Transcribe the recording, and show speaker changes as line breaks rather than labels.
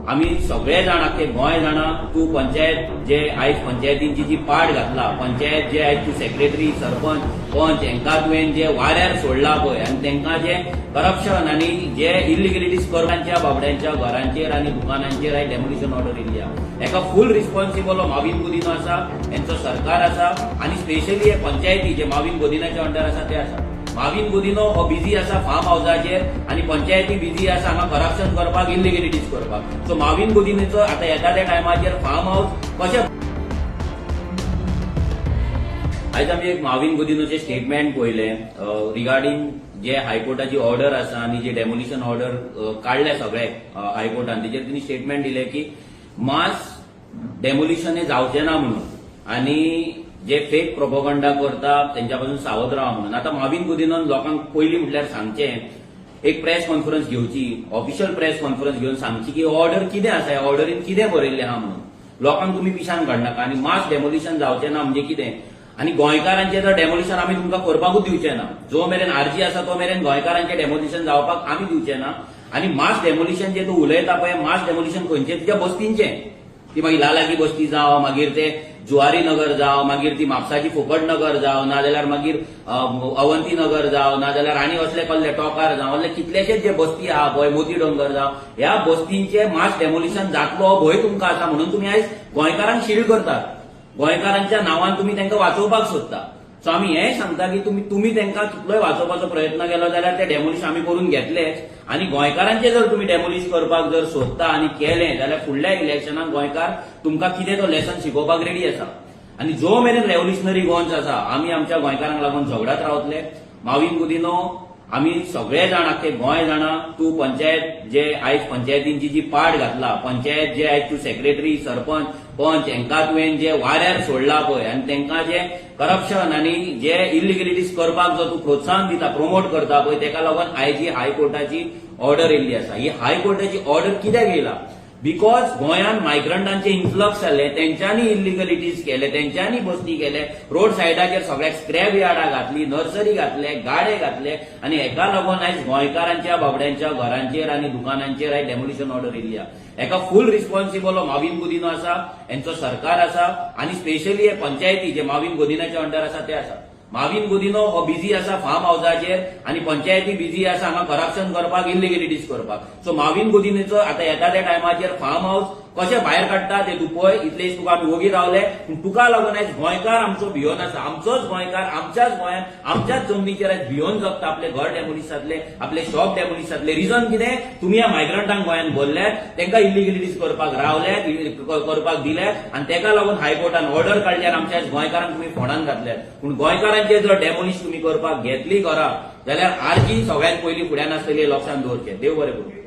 आम्ही सगळे जाण आख्खे गोंय जाणा तूं पंचायत जे आयज पंचायतींची जी पाड घातला, पंचायत जे आयज तूं सेक्रेटरी सरपंच पंच हांकां तुवें जे वाऱ्यार सोडला पळय आनी तांकां जे करप्शन आनी जे इलिगलिटीज करपांच्या बाबड्यांच्या घरांचेर आनी दुकानांचेर आयज डेमोलिशन ऑर्डर येयली हेका फुल रिस्पॉन्सिबल हो माविन गुदिनो आसा, हेंचो सरकार आसा आनी स्पेशली हे पंचायती जे माविन गुदिनाच्या अंडर आसा ते आसा. माविन गुदिनो हो बिजी आसा फार्म हाऊसाचेर आनी पंचायती बिजी आसा हांगा करप्शन करपाक इलिगलिटीज करपाक. सो माविन गुदिनेचो आतां येता त्या टायमाचेर फार्म हाऊस कशें आयज आमी एक माविन गुदिनोचे स्टेटमेंट पळयले रिगार्डिंग जे हायकोर्टाची ऑर्डर आसा आनी जे डेमोलिशन ऑर्डर काडले सगळे हायकोर्टान तेजेर तिणी स्टेटमेंट दिले की मास डेमोलिशन हे जावचें ना म्हणून आनी जे फेक प्रोपोगंडा करता त्यांच्या पासून सावध राहा म्हणून. आता माविन गुदिनोन लोकांक पयलीं म्हटल्यार सांगचें एक प्रेस कॉन्फरन्स घेवची, ऑफिशियल प्रेस कॉन्फरन्स घेवन सांगची की ऑर्डर कितें आसा, ह्या ऑर्डरीन कितें बरयल्लें आहा म्हणून. लोकांक तुमी पिशान काडनाका आनी मास डेमोलिशन जावचें ना म्हणजे कितें आनी गोंयकारांचें तर डेमोलिशन आमी तुमकां करपाकूच दिवचें ना. जो मेरेन आरजी आसा तो मेरेन गोंयकारांचें डेमोलिशन जावपाक आमी दिवचें ना. आनी मास डेमोलिशन जे तूं उलयता पळय मास डेमोलिशन खंयचें तुज्या बस्तींचें, ती मागीर लालाकी बस्ती जावं, मागीर ते जुवारी नगर जावं, मागीर ती म्हापसाची फुकट नगर जावं, नाजाल्यार मागीर अवंती नगर जावं, नाजाल्यार आनी असले कसले टोकार जावं, असले कितलेशेच जे बस्ती आहा पळय मोती डोंगर जावं, ह्या बस्तींचे मास डेमोलिशन जातलो हो भंय तुमकां आसा म्हणून तुमी आयज गोंयकारांक शील्ड करतात. गोंयकारांच्या नांवान तुमी तांकां वाचोवपाक सोदता. सो आमी हेंय सांगता की तुमी तांकां कितलोय वाचोवपाचो प्रयत्न केलो जाल्यार ते डेमोलिश आमी करून घेतलेच आनी गोंयकारांचे जर तुमी डेमोलिश करपाक जर सोदता आनी केलें जाल्यार फुडल्या इलेक्शनाक गोंयकार तुमकां कितें तो लेसन शिकोवपाक रेडी आसा. आनी जो मेरेन रेव्होल्युशनरी गोंस आसा आमी आमच्या गोंयकारांक लागून झगडत रावतले. माविन गुदिनो आमी सगळे जाण आख्खे गोंय जाणा तूं पंचायत जे आयज पंचायतींची जी पाड घातला, पंचायत जे आयज तूं सेक्रेटरी सरपंच पंच हांकां तुवें जे वाऱ्यार सोडला पळय आनी तांकां जे करप्शन आनी जे इलिगलिटीज करपाक जो तूं प्रोत्साहन दिता प्रमोट करता पळय तेका लागून आयज ही हायकोर्टाची ऑर्डर येयल्ली आसा. ही हायकोर्टाची ऑर्डर कित्याक येयला बिकॉज गोंयांत मायग्रंटांचे इन्फ्लक्स जाले, तेंच्यांनी इलिगलिटीज केले, तेंच्यांनी बस्ती केले, रोड सायडाचेर सगळ्याक स्क्रॅप यार्डां घातली, नर्सरी घातले, गाडे घातले आनी हेका लागून आयज गोंयकारांच्या बाबड्यांच्या घरांचेर आनी दुकानांचेर आयज डेमोलिशन ऑर्डर येयली आहा. हेका फुल रिस्पॉन्सिबल हो माविन गुदिनो आसा, हेंचो सरकार आसा आनी स्पेशली हे पंचायती जे माविन गुदिनाच्या अंडर आसा ते आसा. माविन गुदिनो हो बिजी आसा फार्म हाऊसाचेर आनी पंचायती बिजी आसा हांगा करप्शन करपाक इलिगलिटीज करपाक. सो माविन गुदिनेचो आतां येता त्या टायमाचेर फार्म हाऊस कशें भायर काडटा ते तूं पळय. इतले तुका आमी वोगी रावले पूण तुका लागून आयज गोंयकार आमचो भियोन आसा. आमचोच गोंयकार आमच्याच गोंयांत आमच्याच जमनीचेर आयज भियोन जगता. आपले घर डेमोलिश जातले, आपले शॉप डेमोलिश जातले. रिजन कितें तुमी ह्या मायग्रंटांक गोंयांत भरल्यात, तांकां इलिगलिटीज करपाक रावल्यात, करपाक दिल्यात आनी तेका लागून हायकोर्टान ऑर्डर काडल्यार आमच्या गोंयकारांक तुमी फोंडान घातल्यात. पूण गोंयकारांचे जर डेमोलिश तुमी करपाक घेतली घरा जाल्यार आरजी सगळ्यात पयलीं फुड्यान आसतली लक्षांत दवरचें. देव बरें करूं.